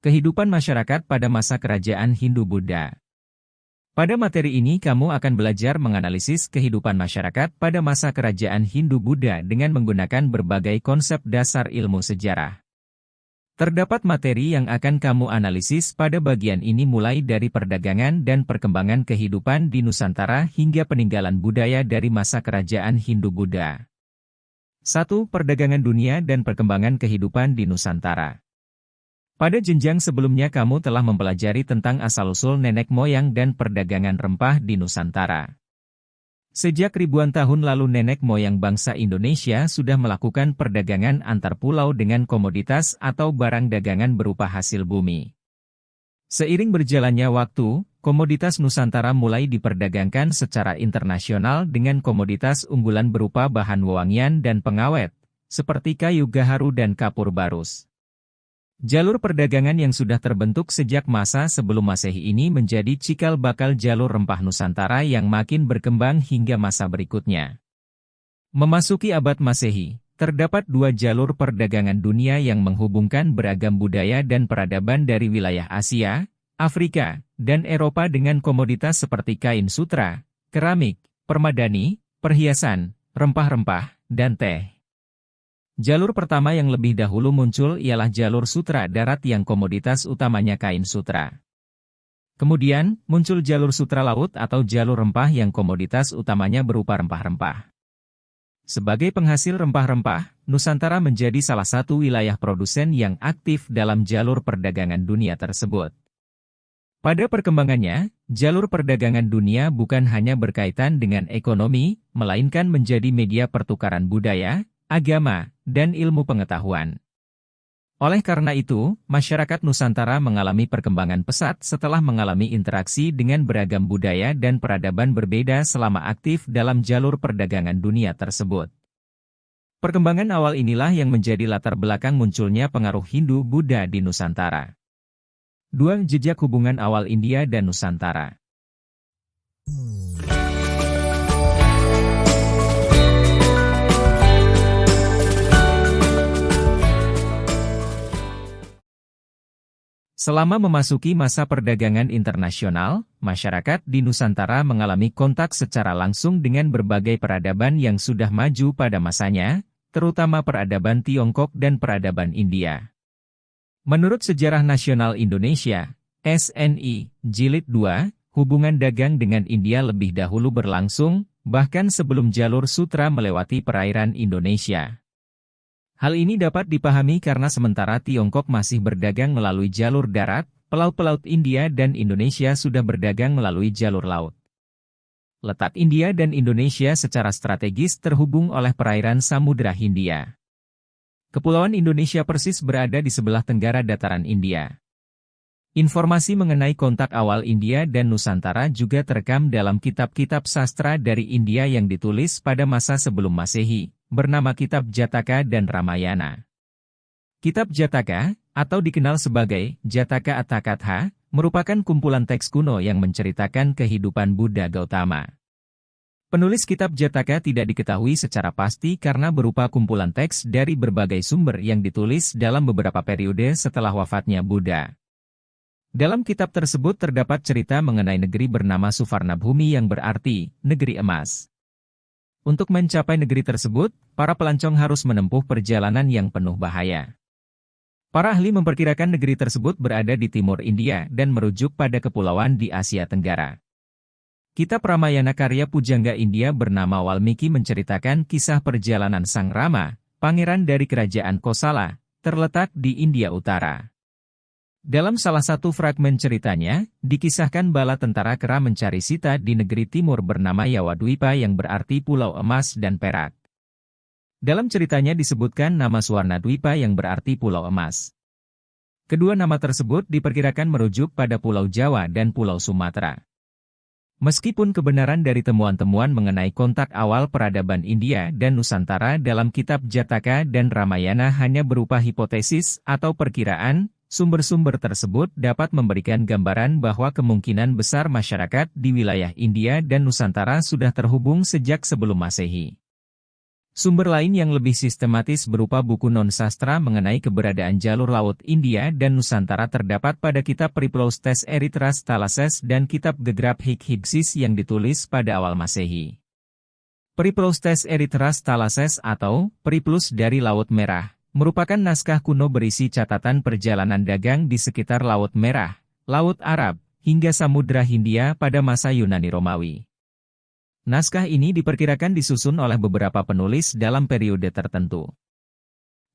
Kehidupan masyarakat pada masa kerajaan Hindu-Buddha. Pada materi ini kamu akan belajar menganalisis kehidupan masyarakat pada masa kerajaan Hindu-Buddha dengan menggunakan berbagai konsep dasar ilmu sejarah. Terdapat materi yang akan kamu analisis pada bagian ini mulai dari perdagangan dan perkembangan kehidupan di Nusantara hingga peninggalan budaya dari masa kerajaan Hindu-Buddha. 1. Perdagangan dunia dan perkembangan kehidupan di Nusantara. Pada jenjang sebelumnya kamu telah mempelajari tentang asal-usul nenek moyang dan perdagangan rempah di Nusantara. Sejak ribuan tahun lalu nenek moyang bangsa Indonesia sudah melakukan perdagangan antar pulau dengan komoditas atau barang dagangan berupa hasil bumi. Seiring berjalannya waktu, komoditas Nusantara mulai diperdagangkan secara internasional dengan komoditas unggulan berupa bahan wewangian dan pengawet, seperti kayu gaharu dan kapur barus. Jalur perdagangan yang sudah terbentuk sejak masa sebelum Masehi ini menjadi cikal bakal jalur rempah Nusantara yang makin berkembang hingga masa berikutnya. Memasuki abad Masehi, terdapat dua jalur perdagangan dunia yang menghubungkan beragam budaya dan peradaban dari wilayah Asia, Afrika, dan Eropa dengan komoditas seperti kain sutra, keramik, permadani, perhiasan, rempah-rempah, dan teh. Jalur pertama yang lebih dahulu muncul ialah jalur sutra darat yang komoditas utamanya kain sutra. Kemudian, muncul jalur sutra laut atau jalur rempah yang komoditas utamanya berupa rempah-rempah. Sebagai penghasil rempah-rempah, Nusantara menjadi salah satu wilayah produsen yang aktif dalam jalur perdagangan dunia tersebut. Pada perkembangannya, jalur perdagangan dunia bukan hanya berkaitan dengan ekonomi, melainkan menjadi media pertukaran budaya, agama, dan ilmu pengetahuan. Oleh karena itu, masyarakat Nusantara mengalami perkembangan pesat setelah mengalami interaksi dengan beragam budaya dan peradaban berbeda selama aktif dalam jalur perdagangan dunia tersebut. Perkembangan awal inilah yang menjadi latar belakang munculnya pengaruh Hindu-Buddha di Nusantara. 2. Jejak hubungan awal India dan Nusantara. Selama memasuki masa perdagangan internasional, masyarakat di Nusantara mengalami kontak secara langsung dengan berbagai peradaban yang sudah maju pada masanya, terutama peradaban Tiongkok dan peradaban India. Menurut Sejarah Nasional Indonesia, SNI, Jilid 2, hubungan dagang dengan India lebih dahulu berlangsung, bahkan sebelum jalur sutra melewati perairan Indonesia. Hal ini dapat dipahami karena sementara Tiongkok masih berdagang melalui jalur darat, pelaut-pelaut India dan Indonesia sudah berdagang melalui jalur laut. Letak India dan Indonesia secara strategis terhubung oleh perairan Samudra Hindia. Kepulauan Indonesia persis berada di sebelah tenggara dataran India. Informasi mengenai kontak awal India dan Nusantara juga terekam dalam kitab-kitab sastra dari India yang ditulis pada masa sebelum Masehi, bernama Kitab Jataka dan Ramayana. Kitab Jataka, atau dikenal sebagai Jataka Atakatha, merupakan kumpulan teks kuno yang menceritakan kehidupan Buddha Gautama. Penulis Kitab Jataka tidak diketahui secara pasti karena berupa kumpulan teks dari berbagai sumber yang ditulis dalam beberapa periode setelah wafatnya Buddha. Dalam kitab tersebut terdapat cerita mengenai negeri bernama Suvarnabhumi yang berarti negeri emas. Untuk mencapai negeri tersebut, para pelancong harus menempuh perjalanan yang penuh bahaya. Para ahli memperkirakan negeri tersebut berada di timur India dan merujuk pada kepulauan di Asia Tenggara. Kitab Ramayana karya pujangga India bernama Walmiki menceritakan kisah perjalanan Sang Rama, pangeran dari kerajaan Kosala, terletak di India Utara. Dalam salah satu fragmen ceritanya, dikisahkan bala tentara kera mencari Sita di negeri timur bernama Yawadwipa yang berarti pulau emas dan perak. Dalam ceritanya disebutkan nama Suwarnadwipa yang berarti pulau emas. Kedua nama tersebut diperkirakan merujuk pada Pulau Jawa dan Pulau Sumatera. Meskipun kebenaran dari temuan-temuan mengenai kontak awal peradaban India dan Nusantara dalam kitab Jataka dan Ramayana hanya berupa hipotesis atau perkiraan, sumber-sumber tersebut dapat memberikan gambaran bahwa kemungkinan besar masyarakat di wilayah India dan Nusantara sudah terhubung sejak sebelum Masehi. Sumber lain yang lebih sistematis berupa buku non-sastra mengenai keberadaan jalur laut India dan Nusantara terdapat pada kitab Periplus Erythras Thalases dan kitab Geographic Hyksos yang ditulis pada awal Masehi. Periplus Erythras Thalases atau Periplus dari Laut Merah merupakan naskah kuno berisi catatan perjalanan dagang di sekitar Laut Merah, Laut Arab, hingga Samudra Hindia pada masa Yunani Romawi. Naskah ini diperkirakan disusun oleh beberapa penulis dalam periode tertentu.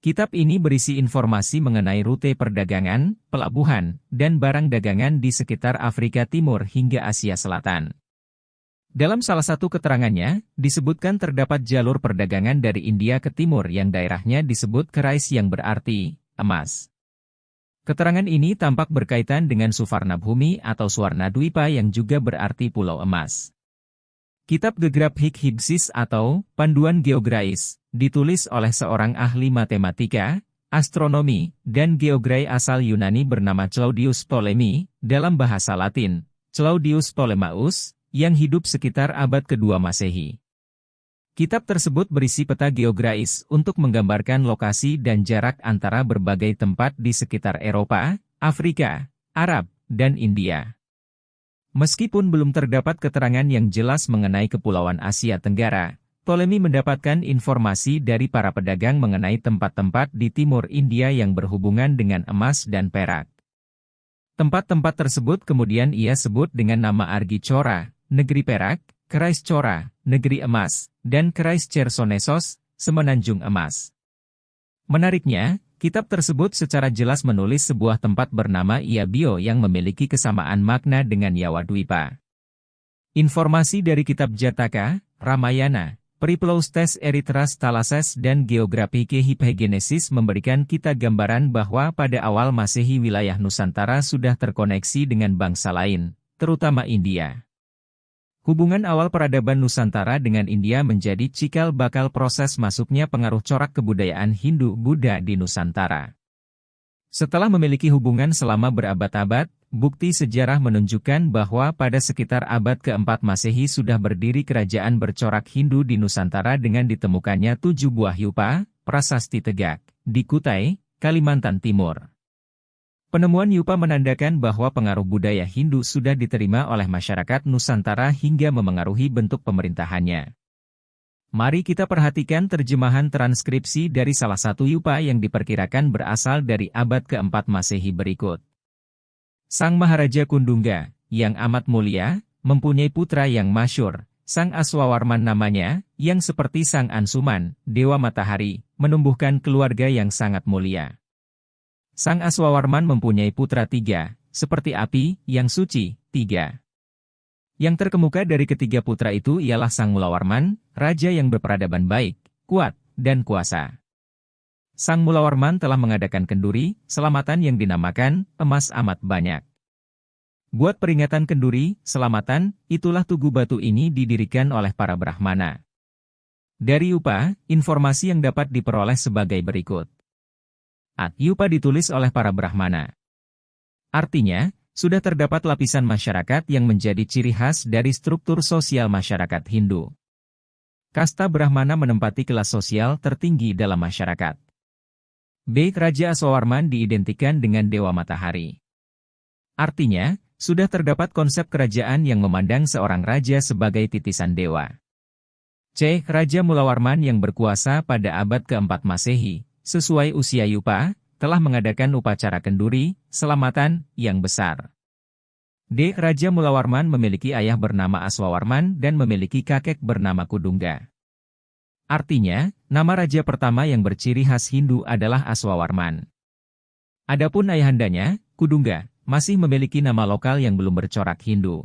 Kitab ini berisi informasi mengenai rute perdagangan, pelabuhan, dan barang dagangan di sekitar Afrika Timur hingga Asia Selatan. Dalam salah satu keterangannya, disebutkan terdapat jalur perdagangan dari India ke timur yang daerahnya disebut kerais yang berarti emas. Keterangan ini tampak berkaitan dengan Suvarnabhumi atau Swarnadwipa yang juga berarti pulau emas. Kitab Geographic Hyksos atau Panduan Geografis, ditulis oleh seorang ahli matematika, astronomi, dan geografi asal Yunani bernama Claudius Ptolemy, dalam bahasa Latin, Claudius Ptolemaios, yang hidup sekitar abad kedua Masehi. Kitab tersebut berisi peta geografis untuk menggambarkan lokasi dan jarak antara berbagai tempat di sekitar Eropa, Afrika, Arab, dan India. Meskipun belum terdapat keterangan yang jelas mengenai Kepulauan Asia Tenggara, Ptolemy mendapatkan informasi dari para pedagang mengenai tempat-tempat di timur India yang berhubungan dengan emas dan perak. Tempat-tempat tersebut kemudian ia sebut dengan nama Argychora, negeri perak, Kerais Chora, negeri emas, dan Kerais Chersonesos, semenanjung emas. Menariknya, kitab tersebut secara jelas menulis sebuah tempat bernama Iabio yang memiliki kesamaan makna dengan Yawadwipa. Informasi dari kitab Jataka, Ramayana, Periplus Erythras Thalases dan Geographic Hyksos memberikan kita gambaran bahwa pada awal Masehi wilayah Nusantara sudah terkoneksi dengan bangsa lain, terutama India. Hubungan awal peradaban Nusantara dengan India menjadi cikal bakal proses masuknya pengaruh corak kebudayaan Hindu-Buddha di Nusantara. Setelah memiliki hubungan selama berabad-abad, bukti sejarah menunjukkan bahwa pada sekitar abad ke-4 Masehi sudah berdiri kerajaan bercorak Hindu di Nusantara dengan ditemukannya 7 buah yupa, prasasti tegak, di Kutai, Kalimantan Timur. Penemuan yupa menandakan bahwa pengaruh budaya Hindu sudah diterima oleh masyarakat Nusantara hingga memengaruhi bentuk pemerintahannya. Mari kita perhatikan terjemahan transkripsi dari salah satu yupa yang diperkirakan berasal dari abad ke-4 Masehi berikut. Sang Maharaja Kundungga, yang amat mulia, mempunyai putra yang masyhur, Sang Aswawarman namanya, yang seperti Sang Ansuman, Dewa Matahari, menumbuhkan keluarga yang sangat mulia. Sang Aswawarman mempunyai putra 3, seperti api, yang suci, 3. Yang terkemuka dari ketiga putra itu ialah Sang Mulawarman, raja yang berperadaban baik, kuat, dan kuasa. Sang Mulawarman telah mengadakan kenduri, selamatan yang dinamakan, emas amat banyak. Buat peringatan kenduri, selamatan, itulah tugu batu ini didirikan oleh para Brahmana. Dari yupa, informasi yang dapat diperoleh sebagai berikut. Yupa ditulis oleh para Brahmana. Artinya, sudah terdapat lapisan masyarakat yang menjadi ciri khas dari struktur sosial masyarakat Hindu. Kasta Brahmana menempati kelas sosial tertinggi dalam masyarakat. B. Raja Aswawarman diidentikan dengan Dewa Matahari. Artinya, sudah terdapat konsep kerajaan yang memandang seorang raja sebagai titisan dewa. C. Raja Mulawarman yang berkuasa pada abad ke-4 Masehi, sesuai usia yupa, telah mengadakan upacara kenduri, selamatan, yang besar. D. Raja Mulawarman memiliki ayah bernama Aswawarman dan memiliki kakek bernama Kundungga. Artinya, nama raja pertama yang berciri khas Hindu adalah Aswawarman. Adapun ayahandanya, Kundungga, masih memiliki nama lokal yang belum bercorak Hindu.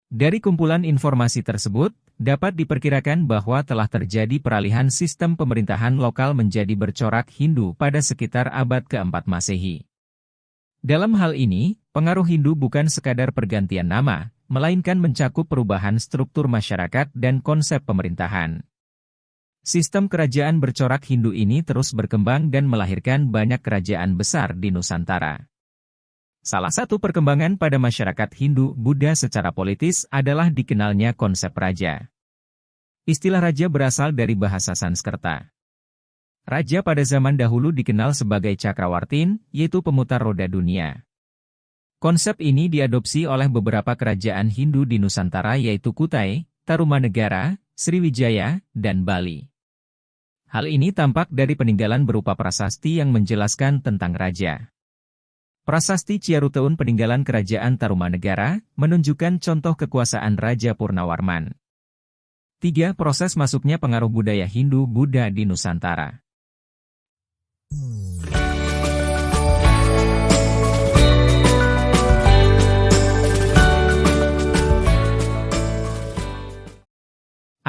Dari kumpulan informasi tersebut, dapat diperkirakan bahwa telah terjadi peralihan sistem pemerintahan lokal menjadi bercorak Hindu pada sekitar abad ke-4 Masehi. Dalam hal ini, pengaruh Hindu bukan sekadar pergantian nama, melainkan mencakup perubahan struktur masyarakat dan konsep pemerintahan. Sistem kerajaan bercorak Hindu ini terus berkembang dan melahirkan banyak kerajaan besar di Nusantara. Salah satu perkembangan pada masyarakat Hindu-Buddha secara politis adalah dikenalnya konsep raja. Istilah raja berasal dari bahasa Sanskerta. Raja pada zaman dahulu dikenal sebagai Cakrawartin, yaitu pemutar roda dunia. Konsep ini diadopsi oleh beberapa kerajaan Hindu di Nusantara yaitu Kutai, Tarumanegara, Sriwijaya, dan Bali. Hal ini tampak dari peninggalan berupa prasasti yang menjelaskan tentang raja. Prasasti Ciaruteun peninggalan kerajaan Tarumanegara menunjukkan contoh kekuasaan Raja Purnawarman. 3. Proses masuknya pengaruh budaya Hindu-Buddha di Nusantara.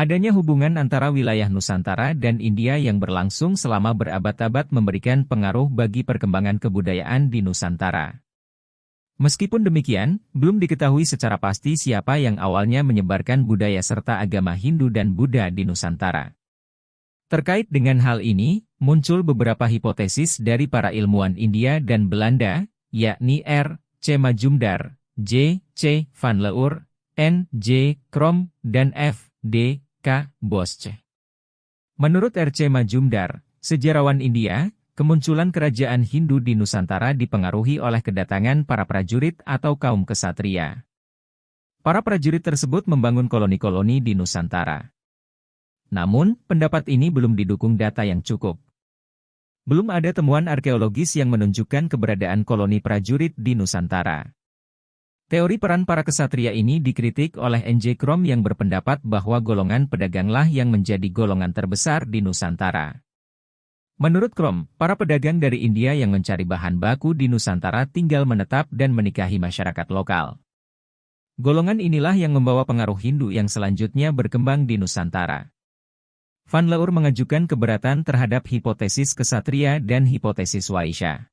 Adanya hubungan antara wilayah Nusantara dan India yang berlangsung selama berabad-abad memberikan pengaruh bagi perkembangan kebudayaan di Nusantara. Meskipun demikian, belum diketahui secara pasti siapa yang awalnya menyebarkan budaya serta agama Hindu dan Buddha di Nusantara. Terkait dengan hal ini, muncul beberapa hipotesis dari para ilmuwan India dan Belanda, yakni R. C. Majumdar, J. C. van Leur, N. J. Krom, dan F. D. K. Bosch. Menurut R. C. Majumdar, sejarawan India, kemunculan kerajaan Hindu di Nusantara dipengaruhi oleh kedatangan para prajurit atau kaum kesatria. Para prajurit tersebut membangun koloni-koloni di Nusantara. Namun, pendapat ini belum didukung data yang cukup. Belum ada temuan arkeologis yang menunjukkan keberadaan koloni prajurit di Nusantara. Teori peran para kesatria ini dikritik oleh N.J. Krom yang berpendapat bahwa golongan pedaganglah yang menjadi golongan terbesar di Nusantara. Menurut Krom, para pedagang dari India yang mencari bahan baku di Nusantara tinggal menetap dan menikahi masyarakat lokal. Golongan inilah yang membawa pengaruh Hindu yang selanjutnya berkembang di Nusantara. Van Leur mengajukan keberatan terhadap hipotesis kesatria dan hipotesis Waisya.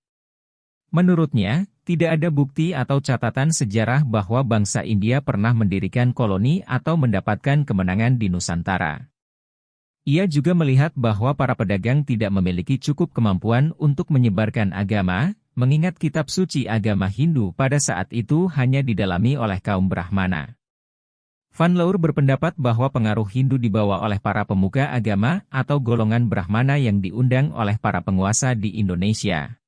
Menurutnya, tidak ada bukti atau catatan sejarah bahwa bangsa India pernah mendirikan koloni atau mendapatkan kemenangan di Nusantara. Ia juga melihat bahwa para pedagang tidak memiliki cukup kemampuan untuk menyebarkan agama, mengingat kitab suci agama Hindu pada saat itu hanya didalami oleh kaum Brahmana. Van Leur berpendapat bahwa pengaruh Hindu dibawa oleh para pemuka agama atau golongan Brahmana yang diundang oleh para penguasa di Indonesia.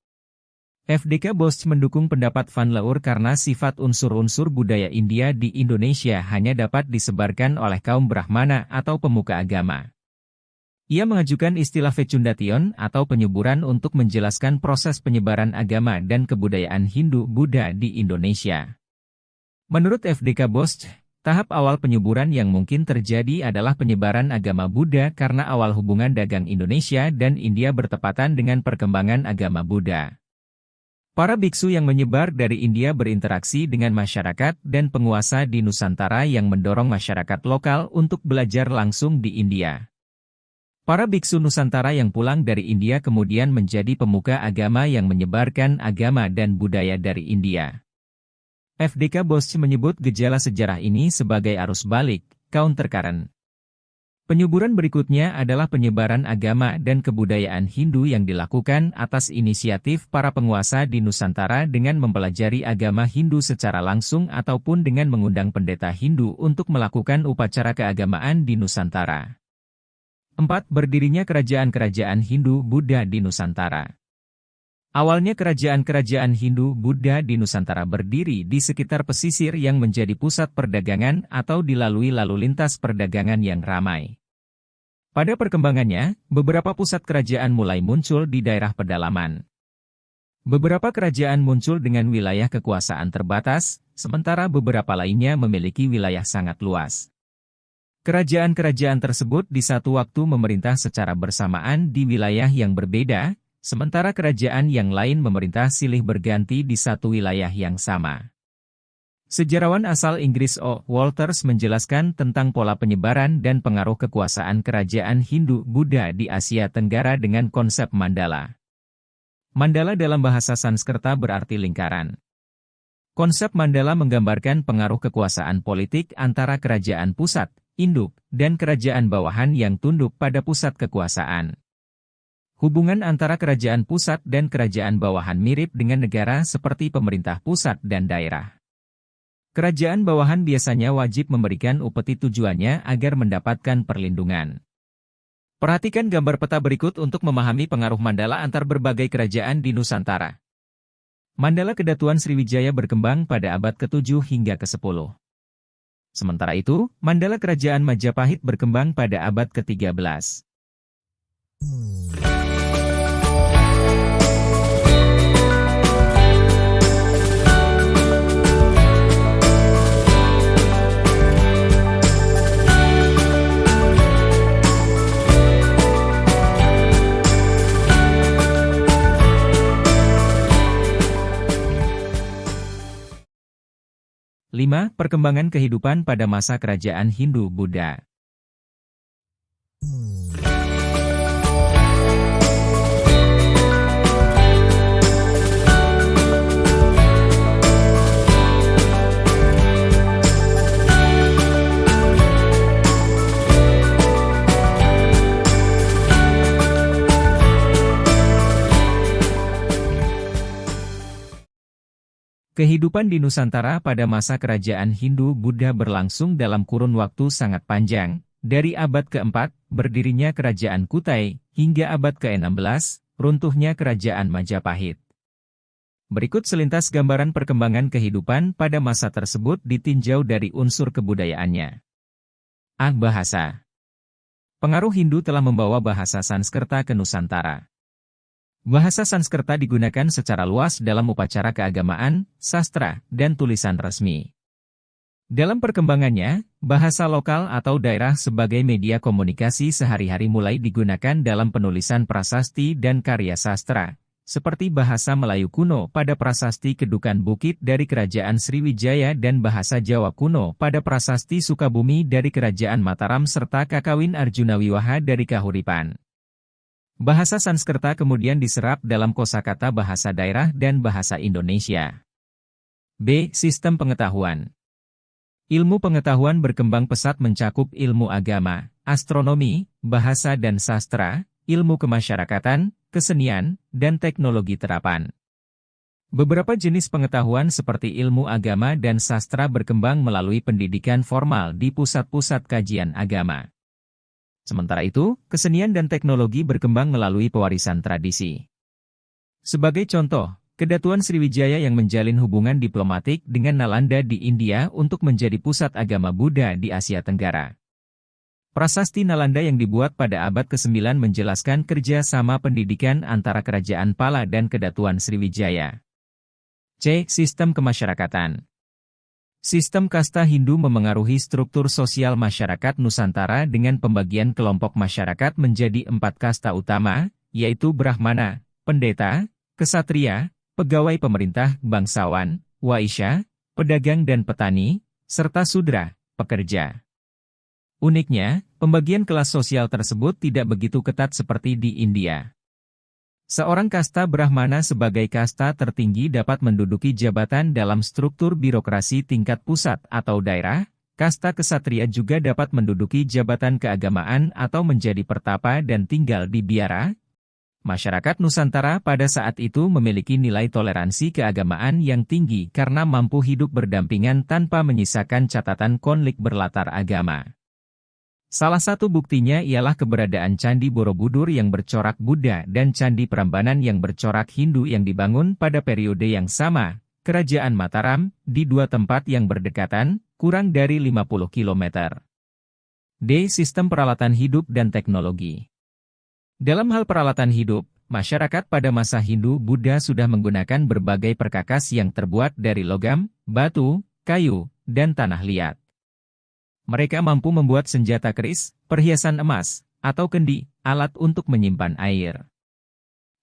FDK Bosch mendukung pendapat Van Leur karena sifat unsur-unsur budaya India di Indonesia hanya dapat disebarkan oleh kaum Brahmana atau pemuka agama. Ia mengajukan istilah Fecundation atau penyuburan untuk menjelaskan proses penyebaran agama dan kebudayaan Hindu-Buddha di Indonesia. Menurut FDK Bosch, tahap awal penyuburan yang mungkin terjadi adalah penyebaran agama Buddha karena awal hubungan dagang Indonesia dan India bertepatan dengan perkembangan agama Buddha. Para biksu yang menyebar dari India berinteraksi dengan masyarakat dan penguasa di Nusantara yang mendorong masyarakat lokal untuk belajar langsung di India. Para biksu Nusantara yang pulang dari India kemudian menjadi pemuka agama yang menyebarkan agama dan budaya dari India. FDK Bosch menyebut gejala sejarah ini sebagai arus balik, countercurrent. Penyuburan berikutnya adalah penyebaran agama dan kebudayaan Hindu yang dilakukan atas inisiatif para penguasa di Nusantara dengan mempelajari agama Hindu secara langsung ataupun dengan mengundang pendeta Hindu untuk melakukan upacara keagamaan di Nusantara. 4. Berdirinya kerajaan-kerajaan Hindu-Buddha di Nusantara. Awalnya kerajaan-kerajaan Hindu-Buddha di Nusantara berdiri di sekitar pesisir yang menjadi pusat perdagangan atau dilalui lalu lintas perdagangan yang ramai. Pada perkembangannya, beberapa pusat kerajaan mulai muncul di daerah pedalaman. Beberapa kerajaan muncul dengan wilayah kekuasaan terbatas, sementara beberapa lainnya memiliki wilayah sangat luas. Kerajaan-kerajaan tersebut di satu waktu memerintah secara bersamaan di wilayah yang berbeda, sementara kerajaan yang lain memerintah silih berganti di satu wilayah yang sama. Sejarawan asal Inggris O. Walters menjelaskan tentang pola penyebaran dan pengaruh kekuasaan kerajaan Hindu-Buddha di Asia Tenggara dengan konsep mandala. Mandala dalam bahasa Sanskerta berarti lingkaran. Konsep mandala menggambarkan pengaruh kekuasaan politik antara kerajaan pusat, induk, dan kerajaan bawahan yang tunduk pada pusat kekuasaan. Hubungan antara kerajaan pusat dan kerajaan bawahan mirip dengan negara seperti pemerintah pusat dan daerah. Kerajaan bawahan biasanya wajib memberikan upeti tujuannya agar mendapatkan perlindungan. Perhatikan gambar peta berikut untuk memahami pengaruh Mandala antar berbagai kerajaan di Nusantara. Mandala Kedatuan Sriwijaya berkembang pada abad ke-7 hingga ke-10. Sementara itu, Mandala Kerajaan Majapahit berkembang pada abad ke-13. 5. Perkembangan kehidupan pada masa kerajaan Hindu-Buddha. Kehidupan di Nusantara pada masa kerajaan Hindu-Buddha berlangsung dalam kurun waktu sangat panjang, dari abad ke-4, berdirinya kerajaan Kutai, hingga abad ke-16, runtuhnya kerajaan Majapahit. Berikut selintas gambaran perkembangan kehidupan pada masa tersebut ditinjau dari unsur kebudayaannya. Bahasa. Pengaruh Hindu telah membawa bahasa Sanskerta ke Nusantara. Bahasa Sanskerta digunakan secara luas dalam upacara keagamaan, sastra, dan tulisan resmi. Dalam perkembangannya, bahasa lokal atau daerah sebagai media komunikasi sehari-hari mulai digunakan dalam penulisan prasasti dan karya sastra, seperti bahasa Melayu kuno pada prasasti Kedukan Bukit dari Kerajaan Sriwijaya dan bahasa Jawa kuno pada prasasti Sukabumi dari Kerajaan Mataram serta Kakawin Arjunawiwaha dari Kahuripan. Bahasa Sanskerta kemudian diserap dalam kosakata bahasa daerah dan bahasa Indonesia. B. Sistem pengetahuan. Ilmu pengetahuan berkembang pesat mencakup ilmu agama, astronomi, bahasa dan sastra, ilmu kemasyarakatan, kesenian, dan teknologi terapan. Beberapa jenis pengetahuan seperti ilmu agama dan sastra berkembang melalui pendidikan formal di pusat-pusat kajian agama. Sementara itu, kesenian dan teknologi berkembang melalui pewarisan tradisi. Sebagai contoh, Kedatuan Sriwijaya yang menjalin hubungan diplomatik dengan Nalanda di India untuk menjadi pusat agama Buddha di Asia Tenggara. Prasasti Nalanda yang dibuat pada abad ke-9 menjelaskan kerja sama pendidikan antara Kerajaan Pala dan Kedatuan Sriwijaya. C. Sistem kemasyarakatan. Sistem kasta Hindu memengaruhi struktur sosial masyarakat Nusantara dengan pembagian kelompok masyarakat menjadi 4 kasta utama, yaitu Brahmana, Pendeta, Kesatria, Pegawai Pemerintah, Bangsawan, Waisya, Pedagang dan Petani, serta Sudra, Pekerja. Uniknya, pembagian kelas sosial tersebut tidak begitu ketat seperti di India. Seorang kasta Brahmana sebagai kasta tertinggi dapat menduduki jabatan dalam struktur birokrasi tingkat pusat atau daerah. Kasta Kesatria juga dapat menduduki jabatan keagamaan atau menjadi pertapa dan tinggal di biara. Masyarakat Nusantara pada saat itu memiliki nilai toleransi keagamaan yang tinggi karena mampu hidup berdampingan tanpa menyisakan catatan konflik berlatar agama. Salah satu buktinya ialah keberadaan Candi Borobudur yang bercorak Buddha dan Candi Prambanan yang bercorak Hindu yang dibangun pada periode yang sama, Kerajaan Mataram, di 2 tempat yang berdekatan, kurang dari 50 km. D. Sistem peralatan hidup dan teknologi. Dalam hal peralatan hidup, masyarakat pada masa Hindu-Buddha sudah menggunakan berbagai perkakas yang terbuat dari logam, batu, kayu, dan tanah liat. Mereka mampu membuat senjata keris, perhiasan emas, atau kendi, alat untuk menyimpan air.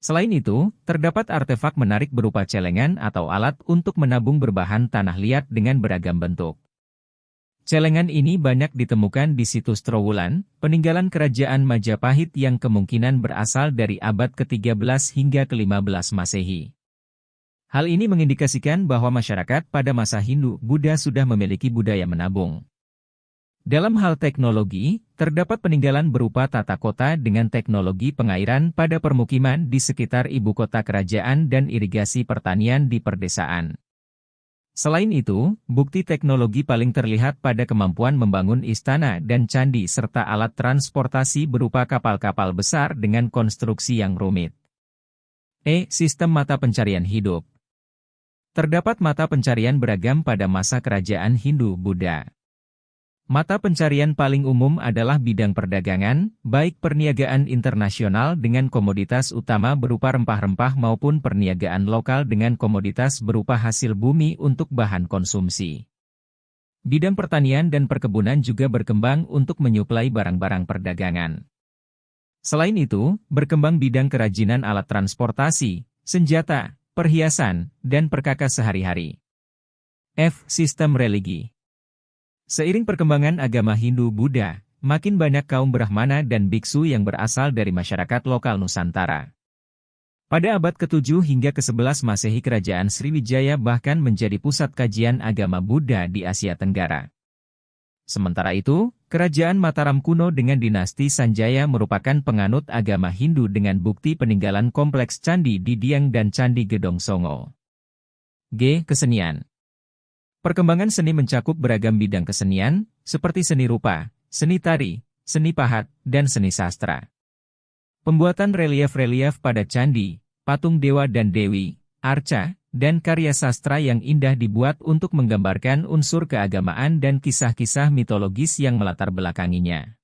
Selain itu, terdapat artefak menarik berupa celengan atau alat untuk menabung berbahan tanah liat dengan beragam bentuk. Celengan ini banyak ditemukan di situs Trowulan, peninggalan kerajaan Majapahit yang kemungkinan berasal dari abad ke-13 hingga ke-15 Masehi. Hal ini mengindikasikan bahwa masyarakat pada masa Hindu-Buddha sudah memiliki budaya menabung. Dalam hal teknologi, terdapat peninggalan berupa tata kota dengan teknologi pengairan pada permukiman di sekitar ibu kota kerajaan dan irigasi pertanian di perdesaan. Selain itu, bukti teknologi paling terlihat pada kemampuan membangun istana dan candi serta alat transportasi berupa kapal-kapal besar dengan konstruksi yang rumit. Sistem mata pencarian hidup. Terdapat mata pencarian beragam pada masa kerajaan Hindu-Buddha. Mata pencarian paling umum adalah bidang perdagangan, baik perniagaan internasional dengan komoditas utama berupa rempah-rempah maupun perniagaan lokal dengan komoditas berupa hasil bumi untuk bahan konsumsi. Bidang pertanian dan perkebunan juga berkembang untuk menyuplai barang-barang perdagangan. Selain itu, berkembang bidang kerajinan alat transportasi, senjata, perhiasan, dan perkakas sehari-hari. Sistem religi. Seiring perkembangan agama Hindu-Buddha, makin banyak kaum Brahmana dan biksu yang berasal dari masyarakat lokal Nusantara. Pada abad ke-7 hingga ke-11 Masehi Kerajaan Sriwijaya bahkan menjadi pusat kajian agama Buddha di Asia Tenggara. Sementara itu, Kerajaan Mataram kuno dengan dinasti Sanjaya merupakan penganut agama Hindu dengan bukti peninggalan kompleks Candi di Dieng dan Candi Gedong Songo. Kesenian. Perkembangan seni mencakup beragam bidang kesenian, seperti seni rupa, seni tari, seni pahat, dan seni sastra. Pembuatan relief-relief pada candi, patung dewa dan dewi, arca, dan karya sastra yang indah dibuat untuk menggambarkan unsur keagamaan dan kisah-kisah mitologis yang melatar belakanginya.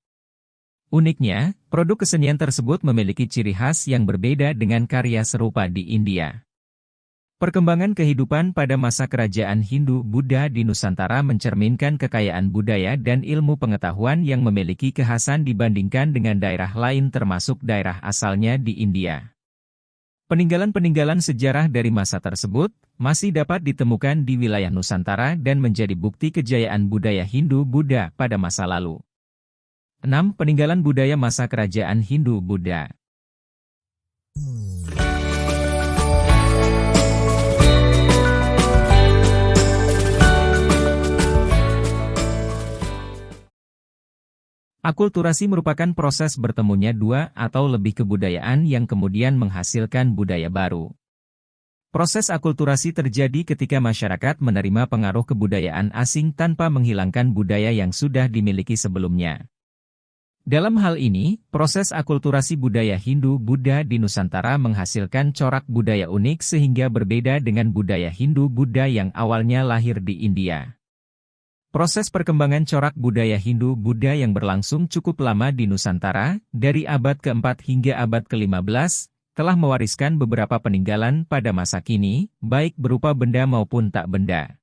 Uniknya, produk kesenian tersebut memiliki ciri khas yang berbeda dengan karya serupa di India. Perkembangan kehidupan pada masa kerajaan Hindu-Buddha di Nusantara mencerminkan kekayaan budaya dan ilmu pengetahuan yang memiliki kekhasan dibandingkan dengan daerah lain termasuk daerah asalnya di India. Peninggalan-peninggalan sejarah dari masa tersebut masih dapat ditemukan di wilayah Nusantara dan menjadi bukti kejayaan budaya Hindu-Buddha pada masa lalu. 6. Peninggalan budaya masa kerajaan Hindu-Buddha. Akulturasi merupakan proses bertemunya dua atau lebih kebudayaan yang kemudian menghasilkan budaya baru. Proses akulturasi terjadi ketika masyarakat menerima pengaruh kebudayaan asing tanpa menghilangkan budaya yang sudah dimiliki sebelumnya. Dalam hal ini, proses akulturasi budaya Hindu-Buddha di Nusantara menghasilkan corak budaya unik sehingga berbeda dengan budaya Hindu-Buddha yang awalnya lahir di India. Proses perkembangan corak budaya Hindu-Buddha yang berlangsung cukup lama di Nusantara, dari abad ke-4 hingga abad ke-15, telah mewariskan beberapa peninggalan pada masa kini, baik berupa benda maupun tak benda.